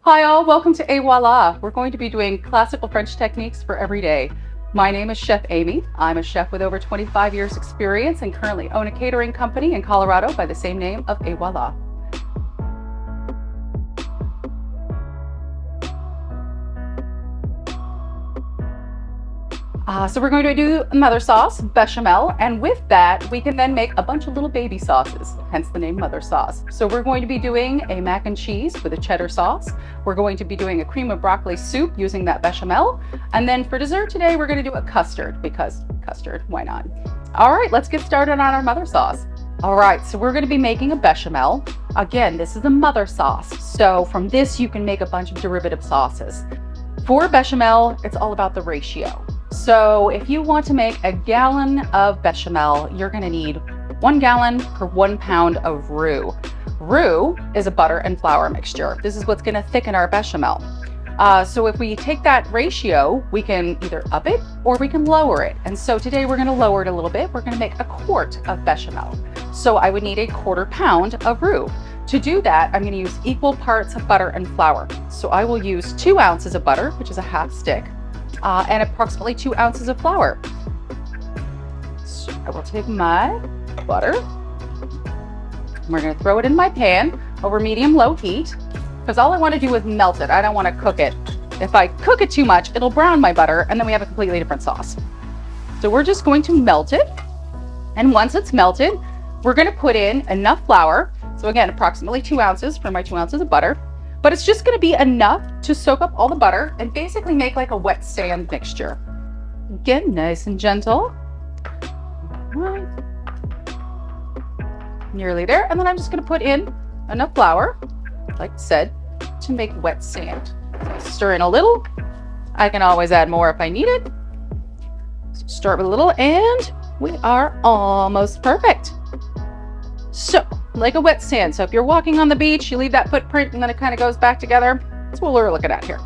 Hi all, welcome to Et Voila. We're going to be doing classical French techniques for every day. My name is Chef Amy. I'm a chef with over 25 years experience and currently own a catering company in Colorado by the same name of Et Voila. So we're going to do mother sauce, béchamel, and with that we can then make a bunch of little baby sauces, hence the name mother sauce. So we're going to be doing a mac and cheese with a cheddar sauce. We're going to be doing a cream of broccoli soup using that béchamel. And then for dessert today, we're going to do a custard because custard, why not? All right, let's get started on our mother sauce. All right, so we're going to be making a béchamel. Again, this is a mother sauce. So from this, you can make a bunch of derivative sauces. For béchamel, it's all about the ratio. So if you want to make a gallon of béchamel, you're going to need 1 gallon per 1 pound of roux. Roux is a butter and flour mixture. This is what's going to thicken our béchamel. So if we take that ratio, we can either up it or we can lower it. And so today we're going to lower it a little bit. We're going to make a quart of béchamel. So I would need a 1/4 pound of roux. To do that, I'm going to use equal parts of butter and flour. So I will use 2 ounces of butter, which is a half stick, and approximately 2 ounces of flour. So I will take my butter, and we're going to throw it in my pan over medium-low heat, because all I want to do is melt it. I don't want to cook it. If I cook it too much, it'll brown my butter, and then we have a completely different sauce. So we're just going to melt it, and once it's melted, we're going to put in enough flour. So again, approximately 2 ounces for my 2 ounces of butter. But it's just going to be enough to soak up all the butter and basically make like a wet sand mixture. Again, nice and gentle. All right. Nearly there. And then I'm just going to put in enough flour, like I said, to make wet sand. So stir in a little. I can always add more if I need it. So start with a little, and we are almost perfect. So, like a wet sand. So if you're walking on the beach, you leave that footprint and then it kind of goes back together. That's what we're looking at here.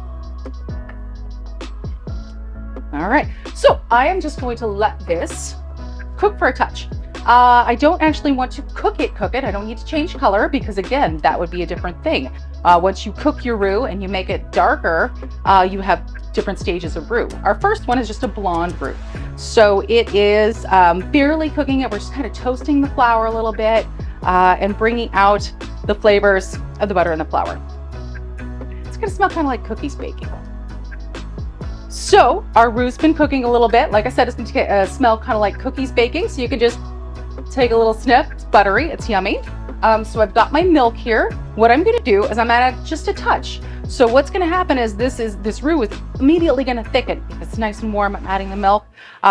All right, so I am just going to let this cook for a touch. I don't actually want to cook it. I don't need to change color because again, that would be a different thing. Once you cook your roux and you make it darker, you have different stages of roux. Our first one is just a blonde roux. So it is barely cooking it. We're just kind of toasting the flour a little bit and bringing out the flavors of the butter and the flour. It's gonna smell kind of like cookies baking. So our roux's been cooking a little bit. Like I said, it's gonna smell kind of like cookies baking. So you can just take a little sniff. It's buttery, it's yummy. So I've got my milk here. What I'm gonna do is I'm gonna add just a touch. So what's gonna happen is this roux is immediately gonna thicken. If it's nice and warm, I'm adding the milk.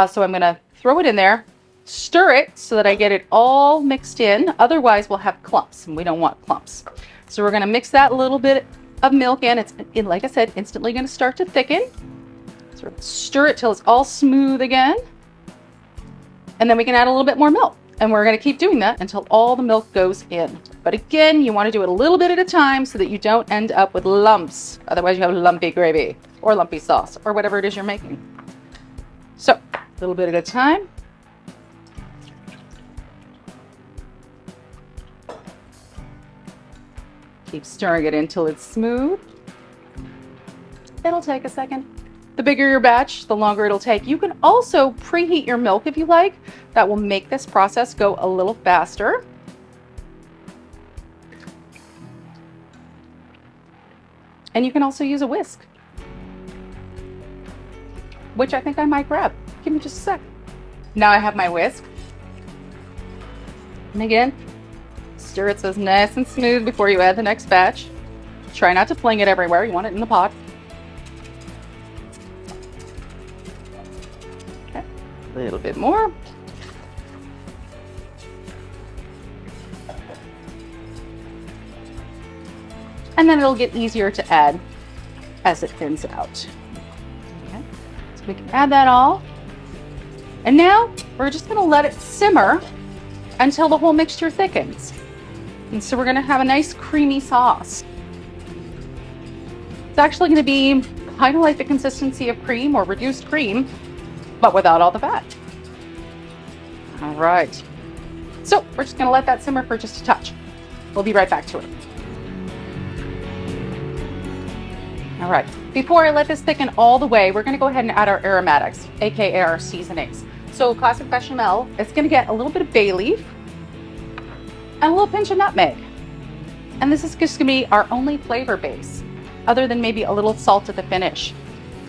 So I'm gonna throw it in there, stir it so that I get it all mixed in. Otherwise we'll have clumps and we don't want clumps. So we're gonna mix that little bit of milk in. It's, like I said, instantly gonna start to thicken. So stir it till it's all smooth again. And then we can add a little bit more milk. And we're gonna keep doing that until all the milk goes in. But again, you wanna do it a little bit at a time so that you don't end up with lumps. Otherwise you have lumpy gravy or lumpy sauce or whatever it is you're making. So, a little bit at a time. Keep stirring it until it's smooth. It'll take a second. The bigger your batch, the longer it'll take. You can also preheat your milk if you like. That will make this process go a little faster. And you can also use a whisk, which I think I might grab. Give me just a sec. Now I have my whisk. And again, stir it so it's nice and smooth before you add the next batch. Try not to fling it everywhere. You want it in the pot. Okay, a little bit more. And then it'll get easier to add as it thins out. Okay, so we can add that all. And now we're just gonna let it simmer until the whole mixture thickens. And so we're gonna have a nice creamy sauce. It's actually gonna be kind of like the consistency of cream or reduced cream, but without all the fat. All right. So we're just gonna let that simmer for just a touch. We'll be right back to it. All right, before I let this thicken all the way, we're gonna go ahead and add our aromatics, AKA our seasonings. So classic bechamel, it's gonna get a little bit of bay leaf and a little pinch of nutmeg. And this is just gonna be our only flavor base, other than maybe a little salt at the finish.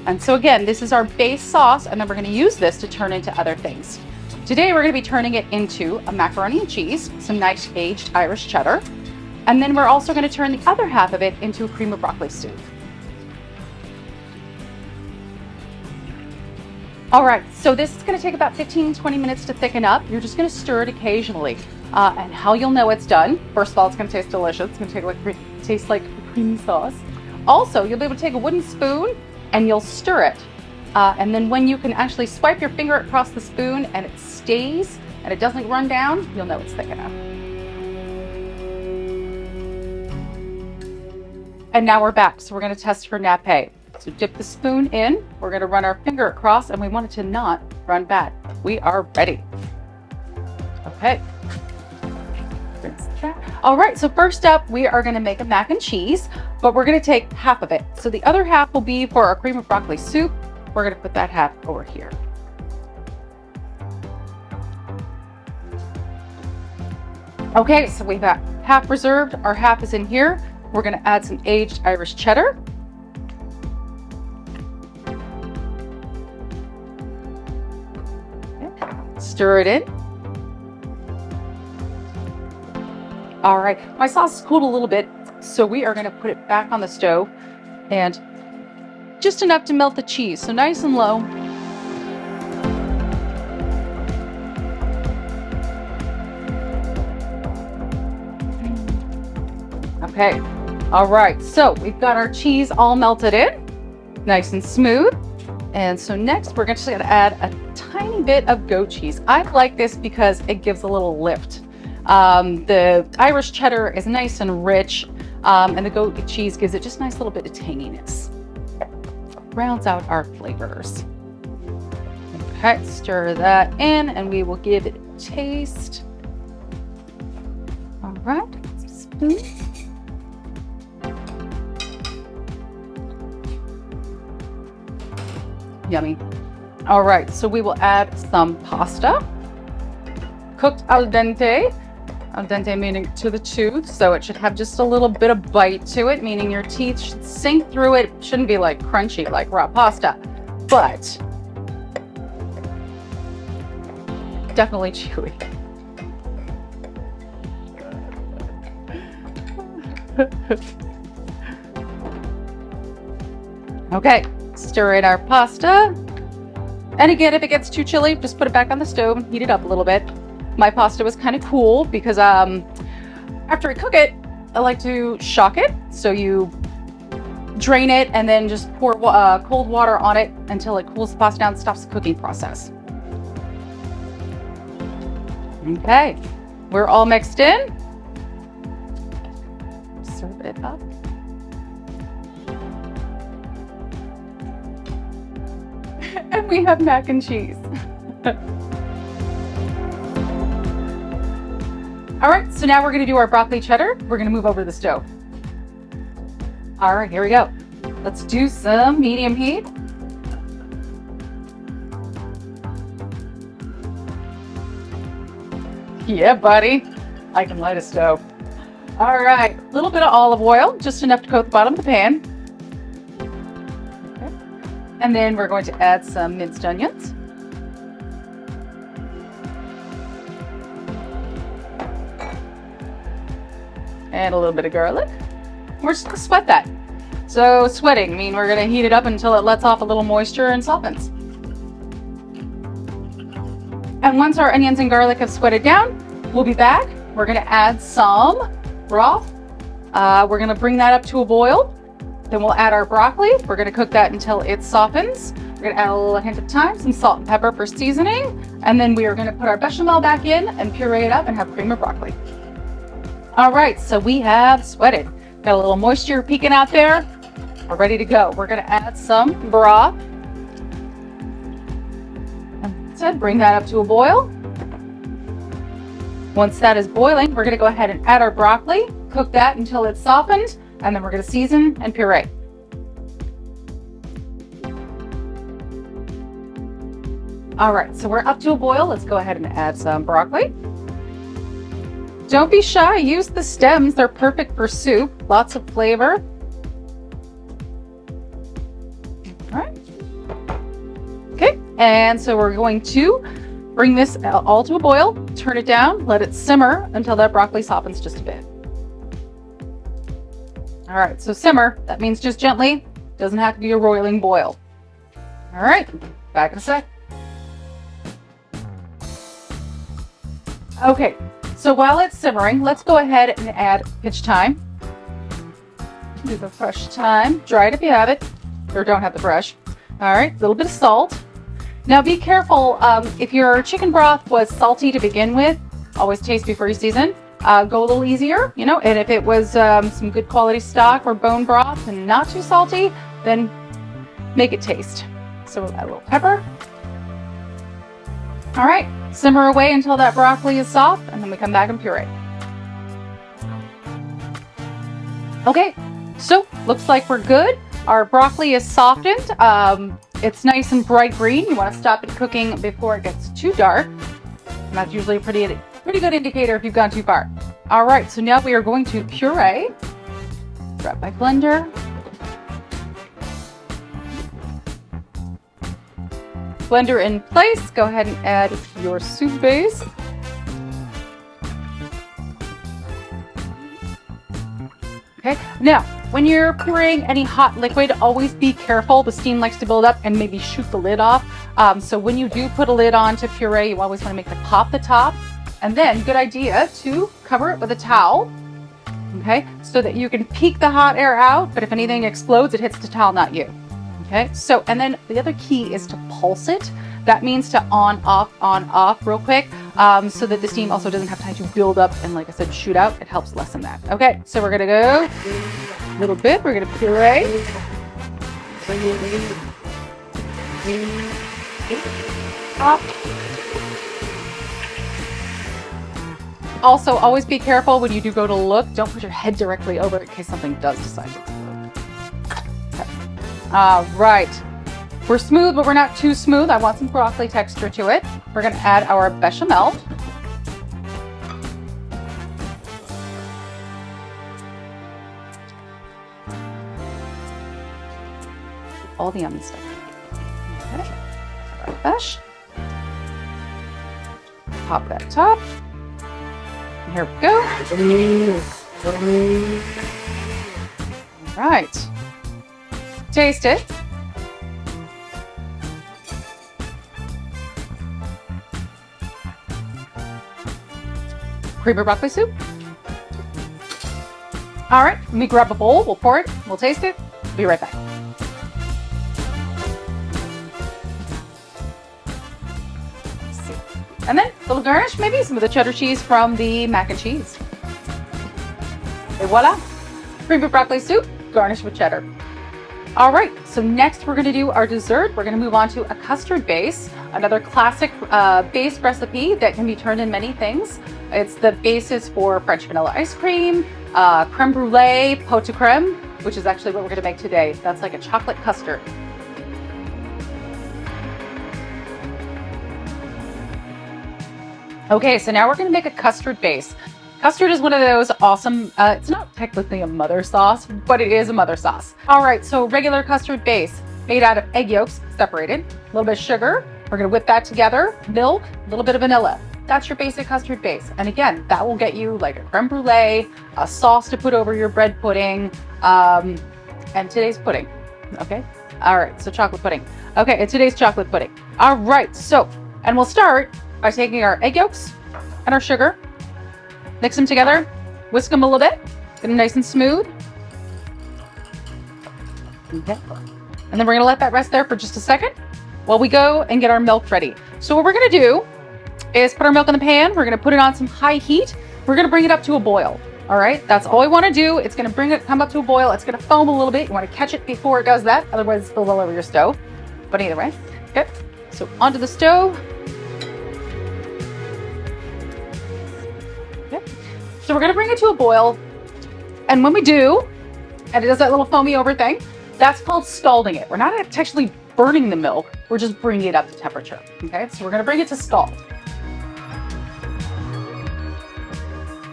And so again, this is our base sauce, and then we're gonna use this to turn into other things. Today, we're gonna be turning it into a macaroni and cheese, some nice aged Irish cheddar, and then we're also gonna turn the other half of it into a cream of broccoli stew. All right, so this is gonna take about 15-20 minutes to thicken up. You're just gonna stir it occasionally. And how you'll know it's done, first of all, it's gonna taste delicious. It's gonna taste like creamy sauce. Also, you'll be able to take a wooden spoon and you'll stir it. And then when you can actually swipe your finger across the spoon and it stays and it doesn't run down, you'll know it's thick enough. And now we're back, so we're gonna test for nappe. So dip the spoon in, we're gonna run our finger across, and we want it to not run bad. We are ready. Okay. All right, so first up, we are gonna make a mac and cheese, but we're gonna take half of it. So the other half will be for our cream of broccoli soup. We're gonna put that half over here. Okay, so we've got half reserved, our half is in here. We're gonna add some aged Irish cheddar. Stir it in. All right, my sauce is cooled a little bit, so we are gonna put it back on the stove and just enough to melt the cheese, so nice and low. Okay, all right, so we've got our cheese all melted in, nice and smooth. And so next we're just gonna add a tiny bit of goat cheese. I like this because it gives a little lift. The Irish cheddar is nice and rich, and the goat cheese gives it just a nice little bit of tanginess. Rounds out our flavors. Okay, stir that in and we will give it a taste. All right, spoon. Yummy. All right, so we will add some pasta, cooked al dente. Al dente meaning to the tooth, so it should have just a little bit of bite to it, meaning your teeth should sink through it. It shouldn't be like crunchy like raw pasta, but definitely chewy. Okay, stir in our pasta. And again, if it gets too chilly, just put it back on the stove and heat it up a little bit. My pasta was kind of cool because after I cook it, I like to shock it. So you drain it and then just pour cold water on it until it cools the pasta down, stops the cooking process. Okay, we're all mixed in. Serve it up. And we have mac and cheese. All right, so now we're gonna do our broccoli cheddar. We're gonna move over to the stove. All right, here we go. Let's do some medium heat. Yeah, buddy, I can light a stove. All right, a little bit of olive oil, just enough to coat the bottom of the pan. Okay. And then we're going to add some minced onions. And a little bit of garlic. We're just gonna sweat that. So sweating, I mean, we're gonna heat it up until it lets off a little moisture and softens. And once our onions and garlic have sweated down, we'll be back. We're gonna add some broth. We're gonna bring that up to a boil. Then we'll add our broccoli. We're gonna cook that until it softens. We're gonna add a little hint of thyme, some salt and pepper for seasoning. And then we are gonna put our bechamel back in and puree it up and have cream of broccoli. All right, so we have sweated. Got a little moisture peeking out there. We're ready to go. We're gonna add some broth. And so bring that up to a boil. Once that is boiling, we're gonna go ahead and add our broccoli, cook that until it's softened, and then we're gonna season and puree. All right, so we're up to a boil. Let's go ahead and add some broccoli. Don't be shy, use the stems. They're perfect for soup. Lots of flavor. All right. Okay, and so we're going to bring this all to a boil, turn it down, let it simmer until that broccoli softens just a bit. All right, so simmer, that means just gently. Doesn't have to be a roiling boil. All right, back in a sec. Okay, so while it's simmering, let's go ahead and add pitch thyme. Do the fresh thyme, dry it if you have it, or don't have the fresh. All right, a little bit of salt. Now be careful, if your chicken broth was salty to begin with, always taste before you season. Go a little easier, you know, and if it was some good quality stock or bone broth and not too salty, then make it taste. So we'll add a little pepper. All right, simmer away until that broccoli is soft, and then we come back and puree. Okay, so looks like we're good. Our broccoli is softened. It's nice and bright green. You want to stop it cooking before it gets too dark. And that's usually a pretty good indicator if you've gone too far. All right, so now we are going to puree. Grab my blender. Blender in place. Go ahead and add your soup base. Okay, now when you're pouring any hot liquid, always be careful. The steam likes to build up and maybe shoot the lid off. So when you do put a lid on to puree, you always want to make it pop the top. And then, good idea to cover it with a towel, okay, so that you can peek the hot air out, but if anything explodes, it hits the towel, not you. Okay, so, and then the other key is to pulse it. That means to on, off real quick, so that the steam also doesn't have time to build up and, like I said, shoot out. It helps lessen that. Okay, so we're gonna go a little bit. We're gonna puree. Also, always be careful when you do go to look. Don't put your head directly over it in case something does decide to explode. All right, we're smooth, but we're not too smooth. I want some broccoli texture to it. We're gonna add our béchamel. All the yummy stuff. Okay, our besh. Pop that top. And here we go. All right. Taste it. Creamer broccoli soup. All right, let me grab a bowl. We'll pour it. We'll taste it. Be right back. And then a little garnish, maybe some of the cheddar cheese from the mac and cheese. Et voila, creamer broccoli soup, garnished with cheddar. All right, so next we're gonna do our dessert. We're gonna move on to a custard base, another classic base recipe that can be turned in many things. It's the basis for French vanilla ice cream, creme brulee, pot de creme, which is actually what we're gonna make today. That's like a chocolate custard. Okay, so now we're gonna make a custard base. Custard is one of those awesome, it's not technically a mother sauce, but it is a mother sauce. All right, so regular custard base made out of egg yolks separated, a little bit of sugar. We're gonna whip that together, milk, a little bit of vanilla. That's your basic custard base. And again, that will get you like a creme brulee, a sauce to put over your bread pudding, and today's pudding, okay? All right, so chocolate pudding. Okay, and today's chocolate pudding. All right, so, and we'll start by taking our egg yolks and our sugar, mix them together, whisk them a little bit, get them nice and smooth. Okay. And then we're gonna let that rest there for just a second while we go and get our milk ready. So what we're gonna do is put our milk in the pan. We're gonna put it on some high heat. We're gonna bring it up to a boil. All right, that's all we wanna do. It's gonna come up to a boil. It's gonna foam a little bit. You wanna catch it before it does that, otherwise it spills all over your stove. But either way, okay. So onto the stove. So we're gonna bring it to a boil, and when we do, and it does that little foamy over thing, that's called scalding it. We're not actually burning the milk. We're just bringing it up to temperature. Okay, so we're going to bring it to scald.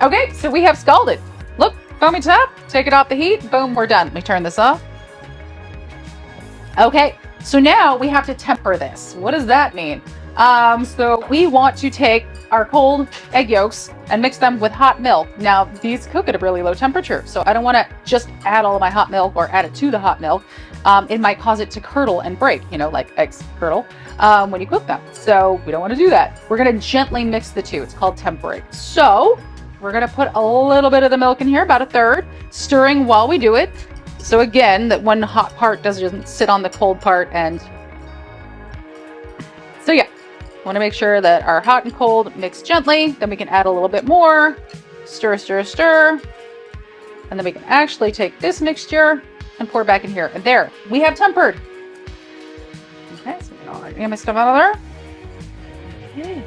Okay, so we have scalded. Look, foamy top, take it off the heat. Boom, we're done. Let me turn this off. Okay, so now we have to temper this. What does that mean? So we want to take our cold egg yolks and mix them with hot milk. Now, these cook at a really low temperature, so I don't want to just add all of my hot milk or add it to the hot milk. It might cause it to curdle and break, you know, like eggs curdle when you cook them. So we don't want to do that. We're going to gently mix the two. It's called tempering. So we're going to put a little bit of the milk in here, about a third, stirring while we do it. So again, that one hot part doesn't sit on the cold part. And so yeah, want to make sure that our hot and cold mix gently. Then we can add a little bit more, stir, stir, stir. And then we can actually take this mixture and pour back in here. And there, we have tempered. Okay, so I'm get my stuff out of there. Okay.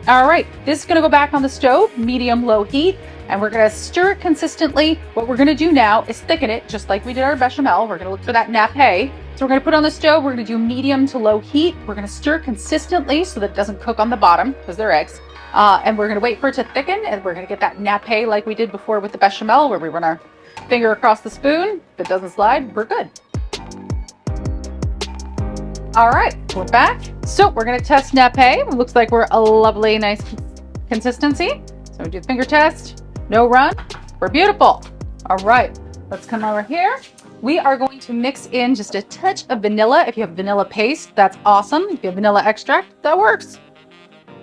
All right, this is gonna go back on the stove, medium-low heat, and we're gonna stir it consistently. What we're gonna do now is thicken it, just like we did our bechamel. We're gonna look for that nappe. So we're gonna put it on the stove, we're gonna do medium to low heat. We're gonna stir consistently so that it doesn't cook on the bottom, because they're eggs. And we're gonna wait for it to thicken, and we're gonna get that nappe like we did before with the bechamel, where we run our finger across the spoon. If it doesn't slide, we're good. All right, we're back. So we're gonna test nappe. It looks like we're a lovely, nice consistency. So we do the finger test, no run. We're beautiful. All right, let's come over here. We are going to mix in just a touch of vanilla. If you have vanilla paste, that's awesome. If you have vanilla extract, that works.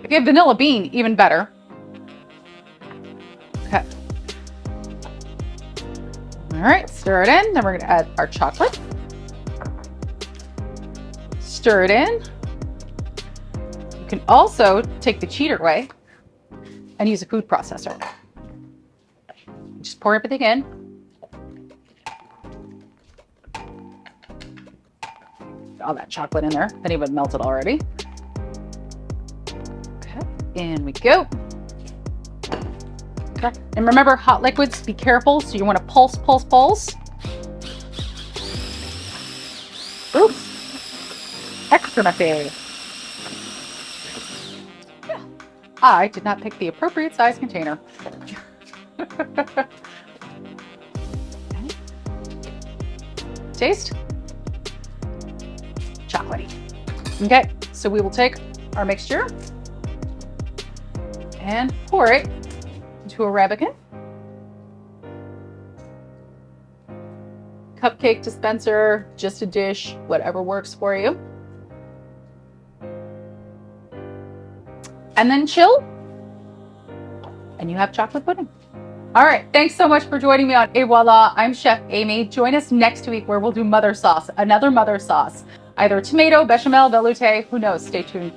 If you have vanilla bean, even better. Okay. All right, stir it in. Then we're gonna add our chocolate. Stir it in. You can also take the cheater way and use a food processor. Just pour everything in. All that chocolate in there. Then it would melt it already. Okay, in we go. Okay. And remember, hot liquids, be careful. So you want to pulse, pulse, pulse. Oops. Extra nappe. Yeah. I did not pick the appropriate size container. Okay. Taste. Chocolatey. Okay, so we will take our mixture and pour it into a ramekin. Cupcake dispenser, just a dish, whatever works for you. And then chill, and you have chocolate pudding. All right, thanks so much for joining me on Et Voila. I'm Chef Amy. Join us next week where we'll do mother sauce, another mother sauce. Either tomato, bechamel, velouté, who knows? Stay tuned.